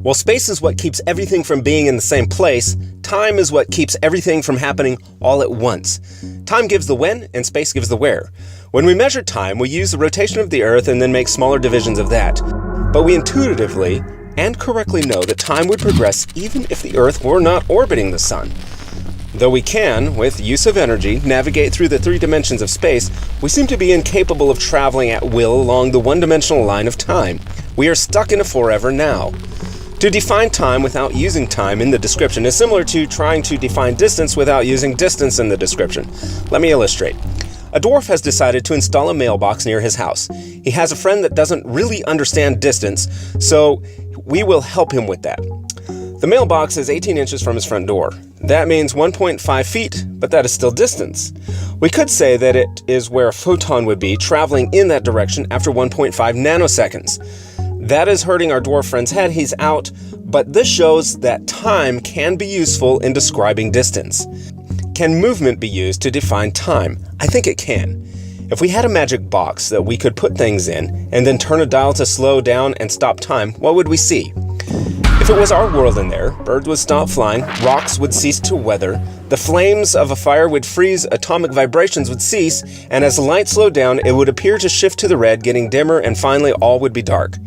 While space is what keeps everything from being in the same place, time is what keeps everything from happening all at once. Time gives the when, and space gives the where. When we measure time, we use the rotation of the Earth and then make smaller divisions of that. But we intuitively and correctly know that time would progress even if the Earth were not orbiting the Sun. Though we can, with use of energy, navigate through the three dimensions of space, we seem to be incapable of traveling at will along the one-dimensional line of time. We are stuck in a forever now. To define time without using time in the description is similar to trying to define distance without using distance in the description. Let me illustrate. A dwarf has decided to install a mailbox near his house. He has a friend that doesn't really understand distance, so we will help him with that. The mailbox is 18 inches from his front door. That means 1.5 feet, but that is still distance. We could say that it is where a photon would be traveling in that direction after 1.5 nanoseconds. That is hurting our dwarf friend's head. He's out, but this shows that time can be useful in describing distance. Can movement be used to define time? I think it can. If we had a magic box that we could put things in and then turn a dial to slow down and stop time, what would we see? If it was our world in there, birds would stop flying, rocks would cease to weather, the flames of a fire would freeze, atomic vibrations would cease, and as the light slowed down, it would appear to shift to the red, getting dimmer, and finally all would be dark.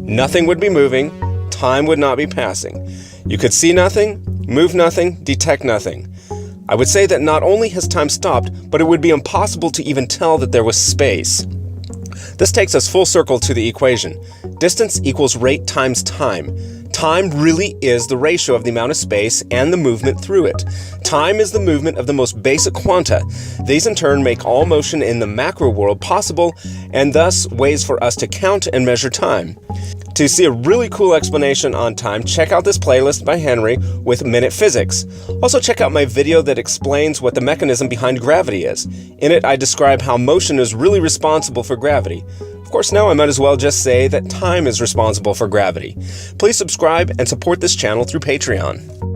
Nothing would be moving, time would not be passing. You could see nothing, move nothing, detect nothing. I would say that not only has time stopped, but it would be impossible to even tell that there was space. This takes us full circle to the equation. Distance equals rate times time. Time really is the ratio of the amount of space and the movement through it. Time is the movement of the most basic quanta. These in turn make all motion in the macro world possible, and thus ways for us to count and measure time. To see a really cool explanation on time, check out this playlist by Henry with Minute Physics. Also check out my video that explains what the mechanism behind gravity is. In it, I describe how motion is really responsible for gravity. Of course, now I might as well just say that time is responsible for gravity. Please subscribe and support this channel through Patreon.